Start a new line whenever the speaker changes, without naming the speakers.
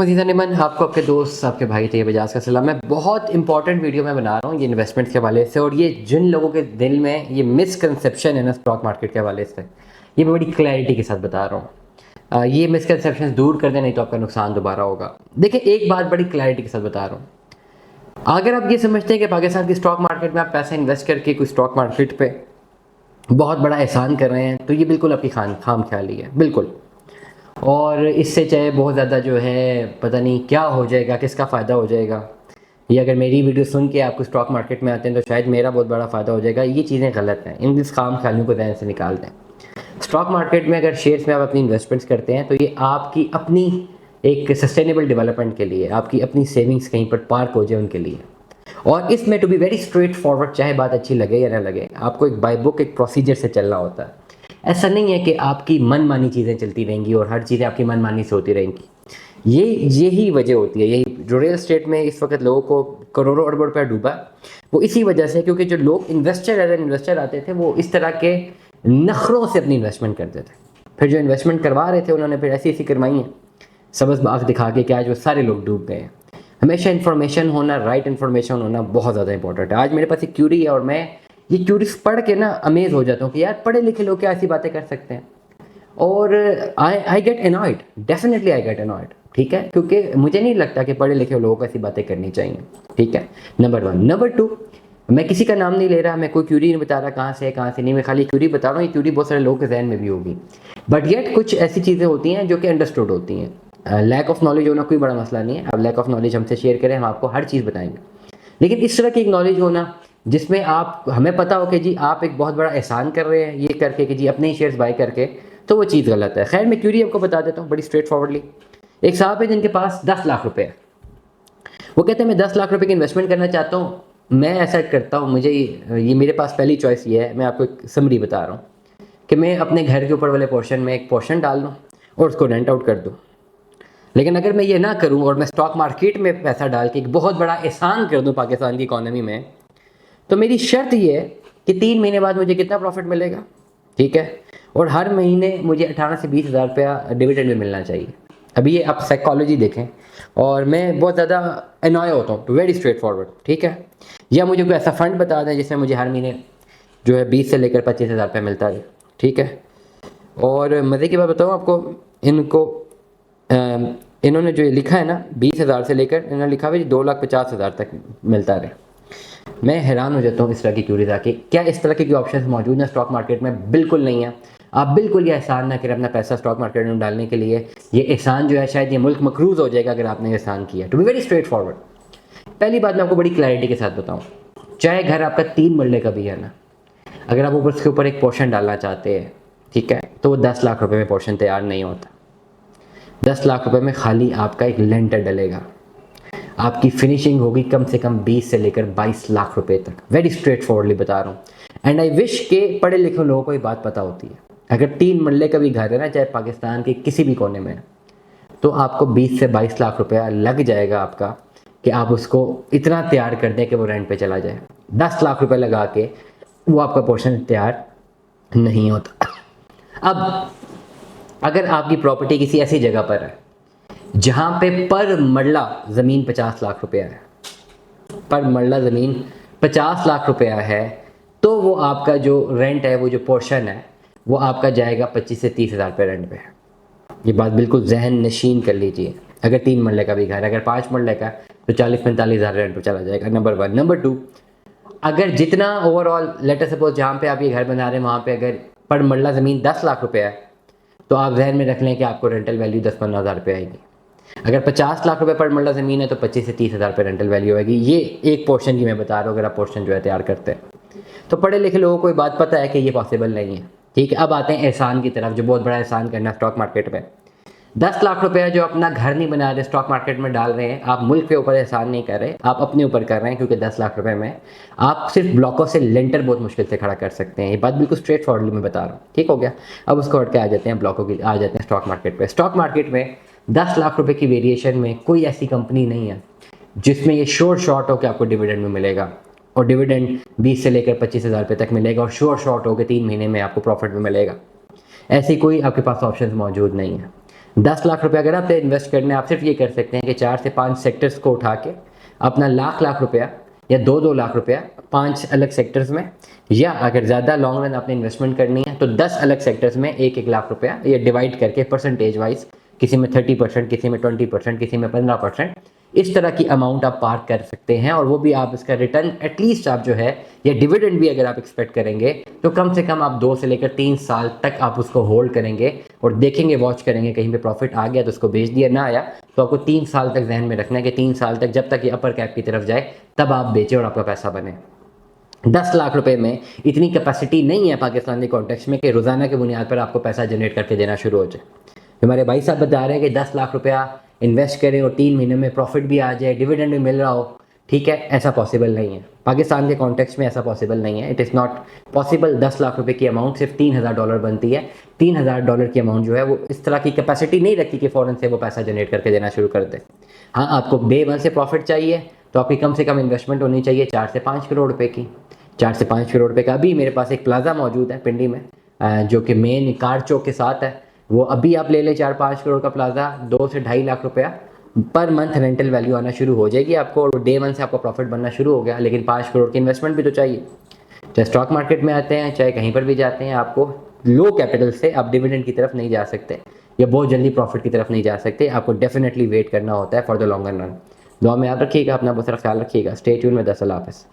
अज़ीज़ निमन, आपको आपके दोस्त आपके भाई तैयब एजाज का सलाम। मैं बहुत इंपॉर्टेंट वीडियो मैं बना रहा हूँ ये इन्वेस्टमेंट्स के हवाले से, और ये जिन लोगों के दिल में ये मिसकंसेप्शन है ना स्टॉक मार्केट के हवाले से, ये मैं बड़ी क्लैरिटी के साथ बता रहा हूँ। ये मिसकंसेप्शन दूर कर दें, नहीं तो आपका नुकसान दोबारा होगा। देखिए, एक बात बड़ी क्लैरिटी के साथ बता रहा हूँ। अगर आप ये समझते हैं कि पाकिस्तान की स्टॉक मार्केट में आप पैसा इन्वेस्ट करके कोई स्टॉक मार्केट पर बहुत बड़ा एहसान कर रहे हैं, तो ये बिल्कुल आपकी खाम ख्याली है, बिल्कुल। और इससे चाहे बहुत ज़्यादा जो है पता नहीं क्या हो जाएगा, किसका फ़ायदा हो जाएगा, ये अगर मेरी वीडियो सुन के आपको स्टॉक मार्केट में आते हैं तो शायद मेरा बहुत बड़ा फ़ायदा हो जाएगा, ये चीज़ें गलत हैं। इन खाम ख्यालियों को ध्यान से निकाल दें। स्टॉक मार्केट में अगर शेयर्स में आप अपनी इन्वेस्टमेंट्स करते हैं तो ये आपकी अपनी एक सस्टेनेबल डेवलपमेंट के लिए, आपकी अपनी सेविंग्स कहीं पर पार्क हो जाए उनके लिए। और इसमें to be very straightforward, चाहे बात अच्छी लगे या ना लगे, आपको एक बाय बुक एक प्रोसीजर से चलना होता है। ऐसा नहीं है कि आपकी मनमानी चीज़ें चलती रहेंगी और हर चीज़ें आपकी मनमानी से होती रहेंगी। यही वजह होती है, यही जो रियल एस्टेट में इस वक्त लोगों को करोड़ों अरबों रुपया डूबा, वो इसी वजह से, क्योंकि जो लोग इन्वेस्टर एज एन इन्वेस्टर आते थे वो इस तरह के नखरों से अपनी इन्वेस्टमेंट करते थे। फिर जो इन्वेस्टमेंट करवा रहे थे उन्होंने फिर ऐसी करवाई हैं सबस बाग दिखा के, क्या जो सारे लोग डूब गए हैं। हमेशा इन्फॉर्मेशन होना, राइट इन्फॉर्मेशन होना बहुत ज़्यादा इंपॉर्टेंट है। आज मेरे पास एक क्यूरी है और मैं ये क्यूरीज पढ़ के ना अमेज हो जाता हूँ कि यार पढ़े लिखे लोग क्या ऐसी बातें कर सकते हैं। और I get annoyed, definitely I get annoyed, ठीक है, क्योंकि मुझे नहीं लगता कि पढ़े लिखे लोगों को ऐसी बातें करनी चाहिए, ठीक है, नंबर 1। नंबर 2, मैं किसी का नाम नहीं ले रहा, मैं कोई क्यूरी नहीं बता रहा कहाँ से नहीं, मैं खाली क्यूरी बता रहा हूँ। ये क्यूरी बहुत सारे लोगों के जहन में भी होगी, बट येट कुछ ऐसी चीज़ें होती हैं जो कि अंडरस्टूड होती हैं। लैक ऑफ नॉलेज होना कोई बड़ा मसला नहीं है, आप लैक ऑफ नॉलेज हमसे शेयर करें, हम आपको हर चीज़ बताएंगे। लेकिन इस तरह की एक नॉलेज होना जिसमें आप हमें पता हो कि जी आप एक बहुत बड़ा एहसान कर रहे हैं ये करके कि जी अपने ही शेयर्स बाय करके, तो वो चीज़ गलत है। खैर, मैं क्यूरी आपको बता देता हूँ बड़ी स्ट्रेट फॉरवर्डली। एक साहब है जिनके पास 10 लाख रुपए है। वो कहते हैं मैं 10 लाख रुपए की इन्वेस्टमेंट करना चाहता हूँ। मैं ऐसा करता हूँ, मुझे ये मेरे पास पहली चॉइस ये है, मैं आपको एक समरी बता रहा हूँ कि मैं अपने घर के ऊपर वाले पोर्शन में एक पोर्शन डाल दूँ और उसको रेंट आउट कर दूँ। लेकिन अगर मैं ये ना करूँ और मैं स्टॉक मार्केट में पैसा डाल के एक बहुत बड़ा एहसान कर दूँ पाकिस्तान की इकॉनमी में, तो मेरी शर्त ये है कि 3 महीने बाद मुझे कितना प्रॉफिट मिलेगा, ठीक है, और हर महीने मुझे 18 से 20 हज़ार रुपया डिविडेंड में मिलना चाहिए। अभी ये आप साइकोलॉजी देखें, और मैं बहुत ज़्यादा एनॉय होता हूँ, वेरी स्ट्रेट फॉरवर्ड, ठीक है। या मुझे कोई ऐसा फंड बता दें जिसमें मुझे हर महीने जो है 20 से लेकर 25 हज़ार रुपया मिलता है, ठीक है। और मज़े की बात बताऊँ आपको, इन्होंने जो लिखा है ना 20 हज़ार से लेकर इन्होंने लिखा हुआ 2,50,000 तक मिलता रहे। मैं हैरान हो जाता हूँ इस तरह की क्यूरीज आके। क्या इस तरह के ऑप्शन मौजूद हैं स्टॉक मार्केट में? बिल्कुल नहीं है। आप बिल्कुल ये एहसान ना करें अपना पैसा स्टॉक मार्केट में डालने के लिए। ये एहसान जो है शायद ये मुल्क मकरूज हो जाएगा अगर आपने एहसान किया। To be very straightforward, पहली बात मैं आपको बड़ी क्लैरिटी के साथ बताऊँ, चाहे घर आपका 3 मरले का भी है ना, अगर आप ऊपर उसके ऊपर एक पोर्शन डालना चाहते हैं, ठीक है, तो वो 10 लाख रुपये में पोर्शन तैयार नहीं होता। 10 लाख रुपये में खाली आपका एक लेंटर डलेगा, आपकी फिनिशिंग होगी कम से कम 20 से लेकर 22 लाख रुपए तक। वेरी स्ट्रेट फॉरवर्डली बता रहा हूँ। एंड आई विश के पढ़े लिखे लोगों को ये बात पता होती है। अगर 3 मरले का भी घर है ना, चाहे पाकिस्तान के किसी भी कोने में, तो आपको 20 से 22 लाख रुपया लग जाएगा आपका कि आप उसको इतना तैयार कर दें कि वो रेंट पे चला जाए। 10 लाख रुपये लगा के वो आपका पोर्शन तैयार नहीं होता। अब अगर आपकी प्रॉपर्टी किसी ऐसी जगह पर है जहाँ पे पर मरला ज़मीन 50 लाख रुपया है, पर मरला ज़मीन 50 लाख रुपया है, तो वो आपका जो रेंट है, वो जो पोर्शन है, वो आपका जाएगा 25 से 30 हज़ार रुपये रेंट पे। ये बात बिल्कुल जहन नशीन कर लीजिए। अगर 3 मरले का भी घर है, अगर 5 मरले का, तो 40-45 हज़ार रेंट पे चला जाएगा, नंबर 1। नंबर 2, अगर जितना ओवरऑल लेटर सपोज जहाँ पे आप ये घर बना रहे हैं वहाँ पे अगर पर मरला ज़मीन 10 लाख रुपया है, तो आप जहन में रख लें कि आपको रेंटल वैल्यू 10-15 हज़ार रुपये आएगी। अगर 50 लाख रुपए पर मरला ज़मीन है तो 25 से 30 हज़ार रुपये रेंटल वैल्यू आएगी। ये एक पोर्शन की मैं बता रहा हूँ, अगर आप पोर्शन जो है तैयार करते हैं। तो पढ़े लिखे लोगों को ये बात पता है कि ये पॉसिबल नहीं है, ठीक है। अब आते हैं एहसान की तरफ, जो बहुत बड़ा एहसान करना स्टॉक मार्केट में। 10 लाख रुपया जो अपना घर नहीं बना रहे, स्टॉक मार्केट में डाल रहे हैं, आप मुल्क के ऊपर एहसान नहीं कर रहे, आप अपने ऊपर कर रहे हैं, क्योंकि 10 लाख रुपए में आप सिर्फ ब्लॉकों से लेंटर बहुत मुश्किल से खड़ा कर सकते हैं। ये बात बिल्कुल स्ट्रेट फॉरवर्डली मैं बता रहा हूँ, ठीक हो गया। अब उसको हट के आ जाते हैं ब्लॉकों की, आ जाते हैं स्टॉक मार्केट पे। स्टॉक मार्केट में 10 लाख रुपए की वेरिएशन में कोई ऐसी कंपनी नहीं है जिसमें ये श्योर शॉर्ट हो कि आपको डिविडेंड में मिलेगा, और डिविडेंड 20 से लेकर 25 हज़ार रुपये तक मिलेगा, और श्योर शॉर्ट हो कि 3 महीने में आपको प्रॉफिट में मिलेगा। ऐसी कोई आपके पास ऑप्शन मौजूद नहीं है। 10 लाख रुपया अगर आप इन्वेस्ट करने, आप सिर्फ ये कर सकते हैं कि 4 से 5 सेक्टर्स को उठा के अपना लाख लाख रुपया या 2-2 लाख रुपया 5 अलग सेक्टर्स में, या अगर ज़्यादा लॉन्ग रन आपने इन्वेस्टमेंट करनी है तो 10 अलग सेक्टर्स में 1-1 लाख रुपया ये डिवाइड करके परसेंटेज वाइज, किसी में 30%, किसी में 20%, किसी में 15%, इस तरह की अमाउंट आप पार्क कर सकते हैं। और वो भी आप इसका रिटर्न एटलीस्ट आप जो है, या डिविडेंड भी अगर आप एक्सपेक्ट करेंगे तो कम से कम आप 2 से लेकर 3 साल तक आप उसको होल्ड करेंगे और देखेंगे, वॉच करेंगे, कहीं पे प्रॉफिट आ गया तो उसको बेच दिया, ना आया तो आपको 3 साल तक जहन में रखना है कि 3 साल तक जब तक ये अपर कैप की तरफ जाए तब आप बेचें और आपका पैसा बने। 10 लाख रुपए में इतनी कैपेसिटी नहीं है पाकिस्तानी कॉन्टेक्स्ट में कि रोज़ाना की बुनियाद पर आपको पैसा जनरेट करके देना शुरू हो जाए। हमारे भाई साहब बता रहे हैं कि 10 लाख रुपया इन्वेस्ट करें और 3 महीने में प्रॉफिट भी आ जाए, डिविडेंड भी मिल रहा हो, ठीक है, ऐसा पॉसिबल नहीं है पाकिस्तान के कॉन्टेक्स्ट में, ऐसा पॉसिबल नहीं है। It is not possible. 10 lakh रुपए की अमाउंट सिर्फ $3,000 बनती है। $3,000 की अमाउंट जो है वो इस तरह की कैपेसिटी नहीं रखती कि फ़ौरन से वो पैसा जनरेट करके देना शुरू कर दे। हाँ, आपको डे 1 से प्रॉफिट चाहिए तो आपकी कम से कम इन्वेस्टमेंट होनी चाहिए 4 से 5 करोड़ रुपए की। 4 से 5 करोड़ रुपए का अभी मेरे पास एक प्लाजा मौजूद है पिंडी में, जो कि मेन कार चौक के साथ है। वो अभी आप ले लें 4-5 करोड़ का प्लाजा, 2 से 2.5 लाख रुपया पर मंथ रेंटल वैल्यू आना शुरू हो जाएगी आपको, और डे 1 से आपका प्रॉफिट बनना शुरू हो गया। लेकिन 5 करोड़ की इन्वेस्टमेंट भी तो चाहिए। चाहे स्टॉक मार्केट में आते हैं, चाहे कहीं पर भी जाते हैं, आपको लो कैपिटल से आप डिविडेंड की तरफ नहीं जा सकते या बहुत जल्दी प्रॉफिट की तरफ नहीं जा सकते। आपको डेफिनेटली वेट करना होता है फॉर द लॉन्गर रन। दुआ में याद रखिएगा, अपना बहुत सारा ख्याल रखिएगा। स्टे ट्यून में। 10 अल्लाह हाफ़िज़।